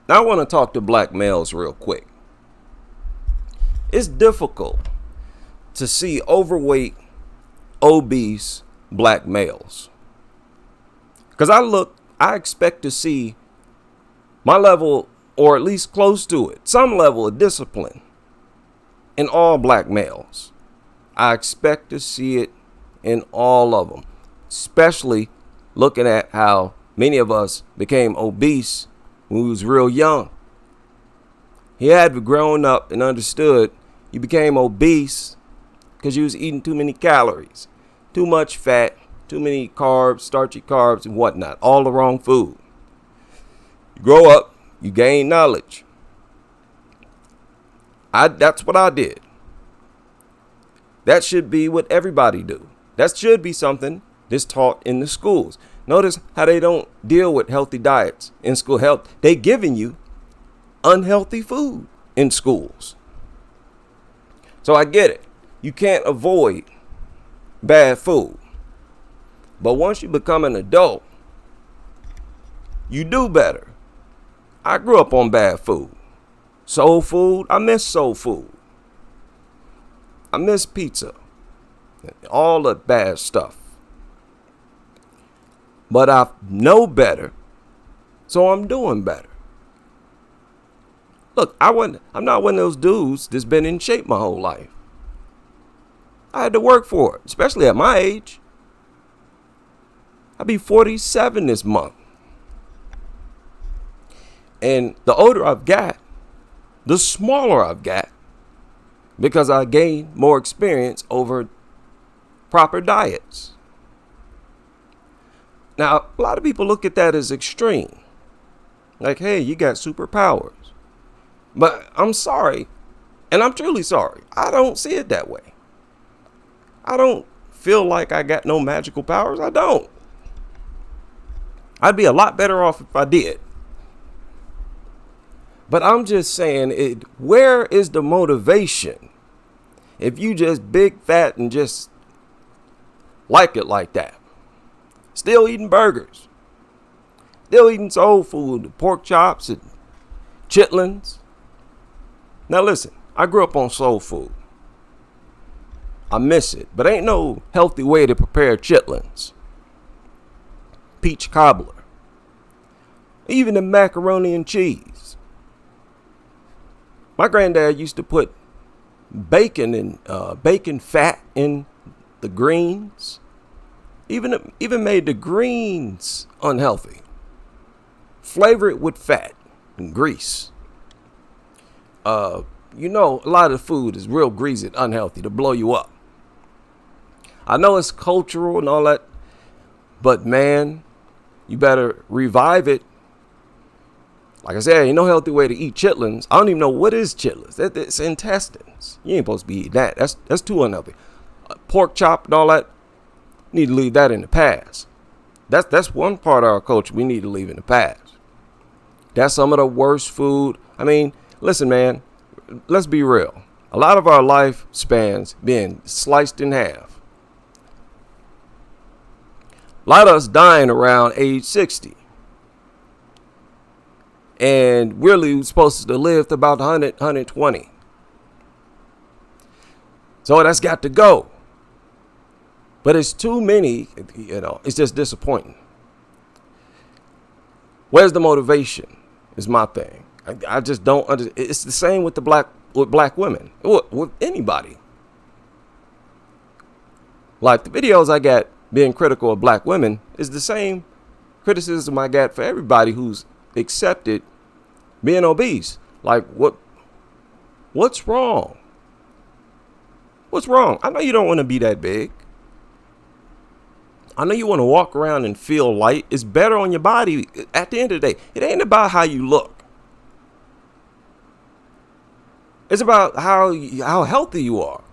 Now I want to talk to black males real quick. It's difficult to see overweight, obese black males. Because I expect to see my level, or at least close to it, some level of discipline in all black males. I expect to see it in all of them, especially looking at how many of us became obese when we was real young. You had grown up and understood you became obese because you was eating too many calories, too much fat, too many carbs, starchy carbs and whatnot, all the wrong food. You grow up, you gain knowledge. That's what I did. That should be what everybody do. That should be something that's taught in the schools. Notice how they don't deal with healthy diets in school. They giving you unhealthy food in schools. So I get it. You can't avoid bad food. But once you become an adult, you do better. I grew up on bad food. Soul food, I miss soul food. I miss pizza. All the bad stuff. But I know better, so I'm doing better. Look, I'm not one of those dudes that's been in shape my whole life. I had to work for it, especially at my age. I'll be 47 this month. And the older I've got, the smaller I've got, because I gained more experience over proper diets. Now, a lot of people look at that as extreme. Like, hey, you got superpowers. But I'm sorry, and I'm truly sorry, I don't see it that way. I don't feel like I got no magical powers. I don't. I'd be a lot better off if I did. But I'm just saying, where is the motivation if you just big, fat, and just like it like that? Still eating burgers. Still eating soul food, pork chops and chitlins. Now listen, I grew up on soul food. I miss it, but ain't no healthy way to prepare chitlins. Peach cobbler. Even the macaroni and cheese. My granddad used to put bacon and bacon fat in the greens. Even made the greens unhealthy. Flavor it with fat and grease. A lot of food is real greasy and unhealthy to blow you up. I know it's cultural and all that, but man, you better revive it. Like I said, ain't no healthy way to eat chitlins. I don't even know what is chitlins. It's intestines. You ain't supposed to be eating that. That's too unhealthy. Pork chop and all that, need to leave that in the past. That's one part of our culture we need to leave in the past. That's some of the worst food. I mean, listen, man, let's be real. A lot of our lifespans being sliced in half. A lot of us dying around age 60. And really supposed to live to about 100, 120. So that's got to go. But it's too many, it's just disappointing. Where's the motivation is my thing. I just don't understand. It's the same with black women, with anybody. Like the videos I got being critical of black women is the same criticism I got for everybody who's accepted being obese. Like what's wrong? What's wrong? I know you don't want to be that big. I know you want to walk around and feel light. It's better on your body. At the end of the day, it ain't about how you look. It's about how healthy you are.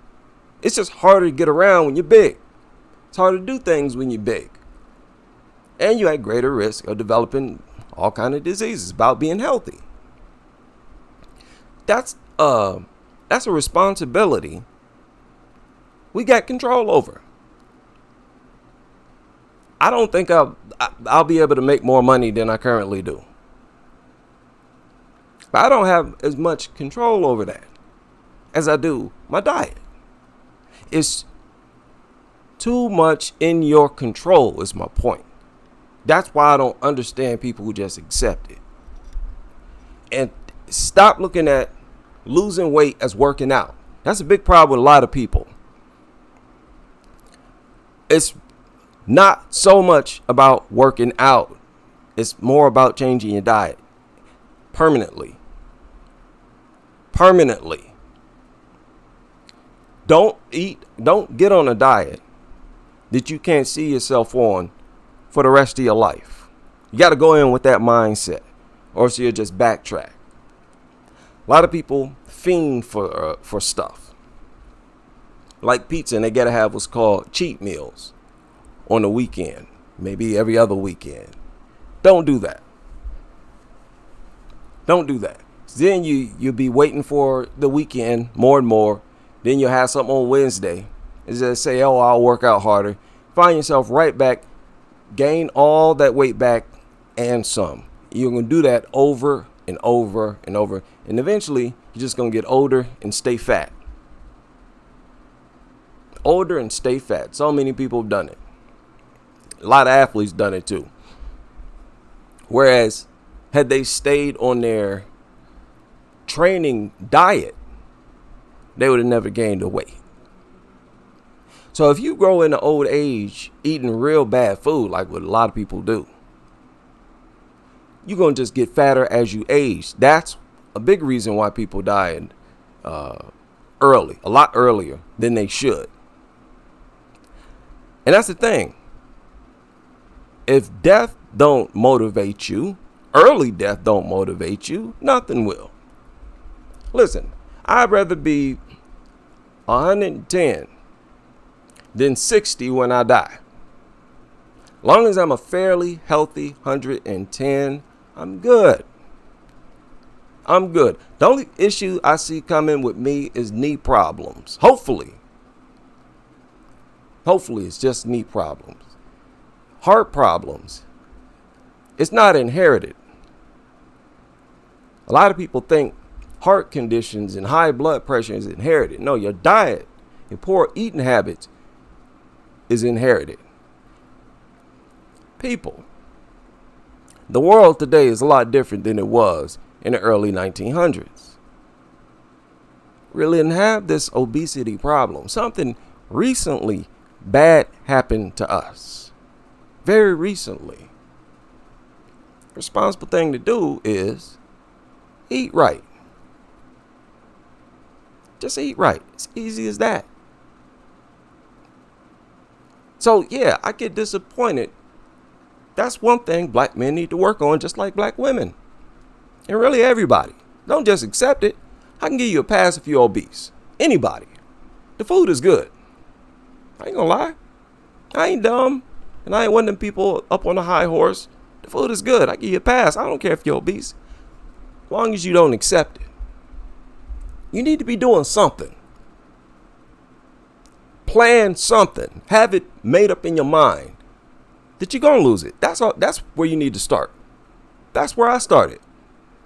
It's just harder to get around when you're big. It's harder to do things when you're big. And you at greater risk of developing all kinds of diseases. About being healthy. That's a responsibility we got control over. I don't think I'll be able to make more money than I currently do. But I don't have as much control over that as I do my diet. It's too much in your control is my point. That's why I don't understand people who just accept it. And stop looking at losing weight as working out. That's a big problem with a lot of people. It's not so much about working out. It's more about changing your diet permanently. Permanently. Don't get on a diet that you can't see yourself on for the rest of your life. You got to go in with that mindset, or else you'll just backtrack. A lot of people fiend for stuff like pizza, and they got to have what's called cheat meals on the weekend, maybe every other weekend. Don't do that. Don't do that. Then you'll be waiting for the weekend more and more. Then you'll have something on Wednesday and just say, oh, I'll work out harder. Find yourself right back, gain all that weight back and some. You're going to do that over and over and over. And eventually, you're just going to get older and stay fat. Older and stay fat. So many people have done it. A lot of athletes done it too. Whereas, had they stayed on their training diet, they would have never gained the weight. So if you grow into old age eating real bad food, like what a lot of people do, you're going to just get fatter as you age. That's a big reason why people die early, a lot earlier than they should. And that's the thing. If death don't motivate you, early death don't motivate you, nothing will. Listen, I'd rather be 110 than 60 when I die. Long as I'm a fairly healthy 110, I'm good. I'm good. The only issue I see coming with me is knee problems. Hopefully it's just knee problems. Heart problems. It's not inherited. A lot of people think heart conditions and high blood pressure is inherited. No, your diet, your poor eating habits is inherited. People, the world today is a lot different than it was in the early 1900s. Really didn't have this obesity problem. Something recently bad happened to us. Very recently. Responsible thing to do is eat right. Just eat right. It's easy as that. So, yeah, I get disappointed. That's one thing black men need to work on, just like black women. And really everybody. Don't just accept it. I can give you a pass if you're obese. Anybody. The food is good. I ain't gonna lie. I ain't dumb. And I ain't one of them people up on a high horse. The food is good. I give you a pass. I don't care if you're obese. As long as you don't accept it. You need to be doing something. Plan something. Have it made up in your mind that you're gonna lose it. That's all. That's where you need to start. That's where I started.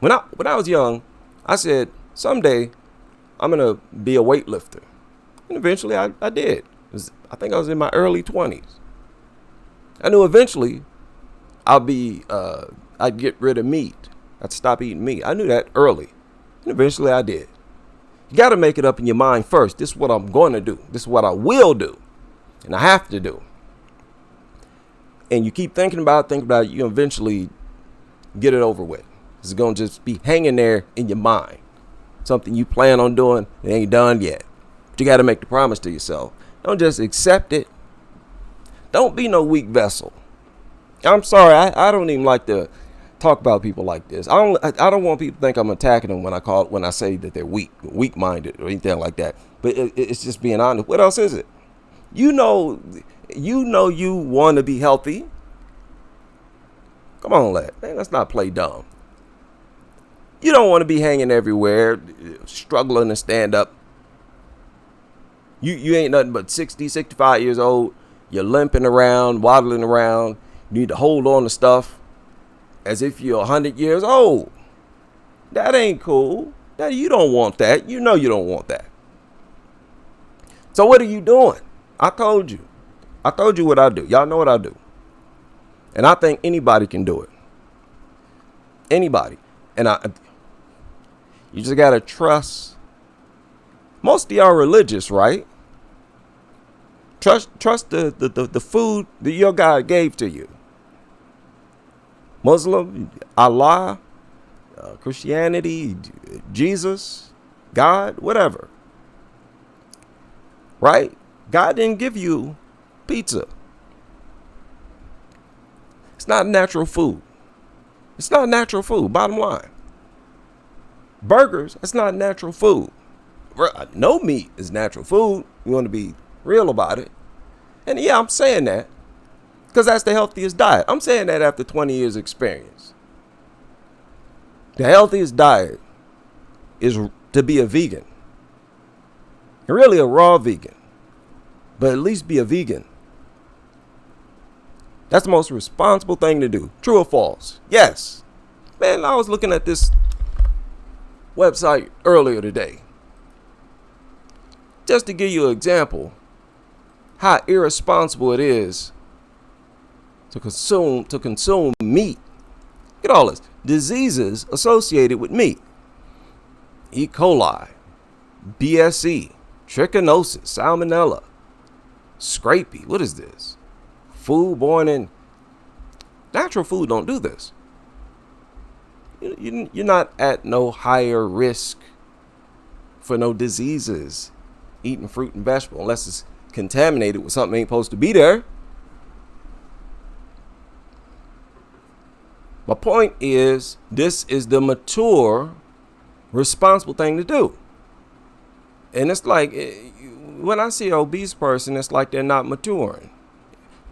When I was young, I said someday I'm gonna be a weightlifter, and eventually I did. I think I was in my early 20s. I knew eventually I'd get rid of meat. I'd stop eating meat. I knew that early, and eventually I did. You got to make it up in your mind first. This is what I'm going to do. This is what I will do. And I have to do. And you keep thinking about it, you eventually get it over with. It's going to just be hanging there in your mind. Something you plan on doing, it ain't done yet. But you got to make the promise to yourself. Don't just accept it. Don't be no weak vessel. I'm sorry, I don't even like to talk about people like this. I don't want people to think I'm attacking them when I say that they're weak-minded or anything like that. But it's just being honest. What else is it? You know you want to be healthy. Come on, let's not play dumb. You don't want to be hanging everywhere, struggling to stand up. You ain't nothing but 60, 65 years old. You're limping around, waddling around. You need to hold on to stuff as if you're 100 years old. That ain't cool. That you don't want that. You know you don't want that. So what are you doing? I told you. I told you what I do. Y'all know what I do. And I think anybody can do it. Anybody. And you just gotta trust. Most of y'all religious, right? Trust the food that your God gave to you. Muslim, Allah, Christianity, Jesus, God, whatever. Right? God didn't give you pizza. It's not natural food. It's not natural food, bottom line. Burgers, that's not natural food. No meat is natural food. You want to be real about it. And yeah, I'm saying that because that's the healthiest diet. I'm saying that after 20 years experience. The healthiest diet is to be a vegan. Really a raw vegan. But at least be a vegan. That's the most responsible thing to do. True or false? Yes. Man, I was looking at this website earlier today. Just to give you an example how irresponsible it is to consume meat. Look at all this. Diseases associated with meat. E. coli, BSE, trichinosis, salmonella, scrapie. What is this? Food born in natural food don't do this. You're not at no higher risk for no diseases eating fruit and vegetable unless it's contaminated with something ain't supposed to be there. My point is, this is the mature, responsible thing to do. And it's like, when I see an obese person, it's like they're not maturing.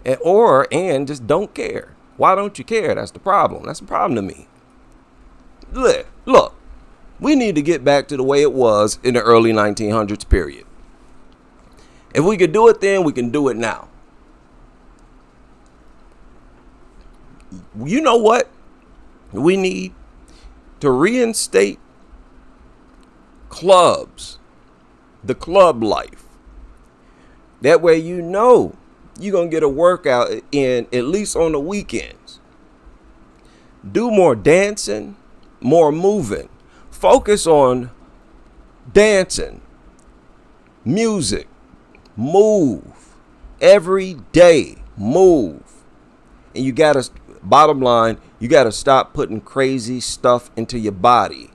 And just don't care. Why don't you care? That's the problem. That's the problem to me. Look, we need to get back to the way it was in the early 1900s, period. If we could do it then, we can do it now. You know what? We need to reinstate clubs, the club life. That way you know you're going to get a workout in at least on the weekends. Do more dancing, more moving. Focus on dancing, music, move. Every day, move. And you got to, bottom line, you got to stop putting crazy stuff into your body.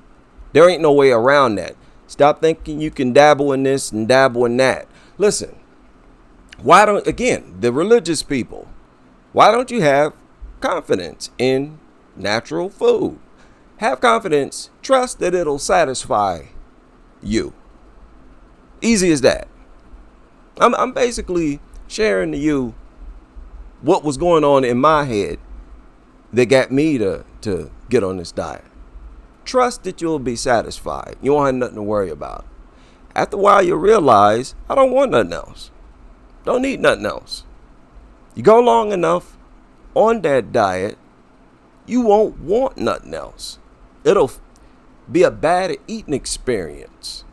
There ain't no way around that. Stop thinking you can dabble in this and dabble in that. Listen, the religious people, why don't you have confidence in natural food? Have confidence, trust that it'll satisfy you. Easy as that. I'm basically sharing to you what was going on in my head that got me to get on this diet. Trust that you'll be satisfied. You won't have nothing to worry about. After a while, you'll realize, I don't want nothing else. Don't need nothing else. You go long enough on that diet, you won't want nothing else. It'll be a bad eating experience.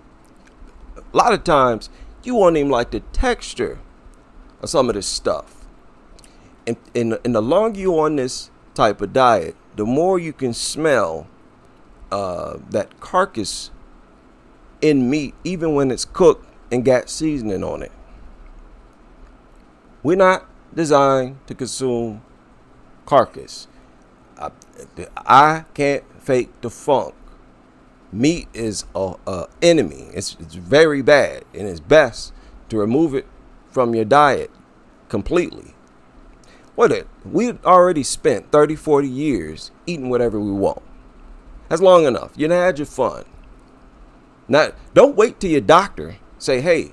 A lot of times, you won't even like the texture of some of this stuff. And the longer you're on this type of diet, the more you can smell that carcass in meat, even when it's cooked and got seasoning on it. We're not designed to consume carcass. I can't fake the funk. Meat is a enemy. It's very bad, and it's best to remove it from your diet completely. We already spent 30, 40 years eating whatever we want. That's long enough. You done had your fun. Now, don't wait till your doctor say, hey,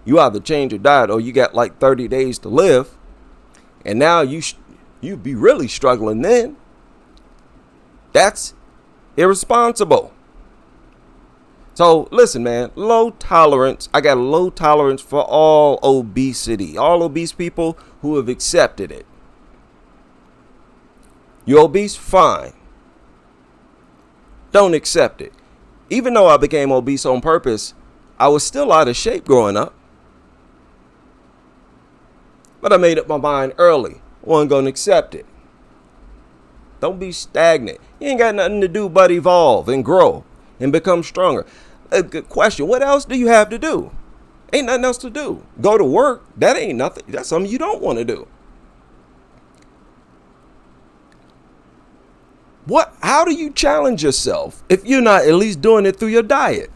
you either change your diet or you got like 30 days to live, and now you be really struggling then. That's irresponsible. So listen, man, low tolerance. I got a low tolerance for all obesity, all obese people who have accepted it. You obese? Fine. Don't accept it. Even though I became obese on purpose, I was still out of shape growing up. But I made up my mind early. Wasn't going to accept it. Don't be stagnant. You ain't got nothing to do but evolve and grow and become stronger. A good question. What else do you have to do? Ain't nothing else to do. Go to work. That ain't nothing. That's something you don't want to do. How do you challenge yourself if you're not at least doing it through your diet?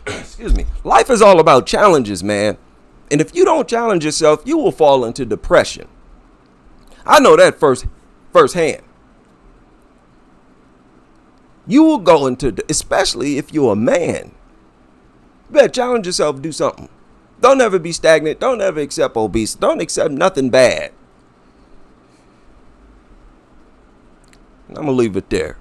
Excuse me. Life is all about challenges, man. And if you don't challenge yourself, you will fall into depression. I know that firsthand. You will go into, especially if you're a man. You better challenge yourself to do something. Don't ever be stagnant. Don't ever accept obesity. Don't accept nothing bad. I'm going to leave it there.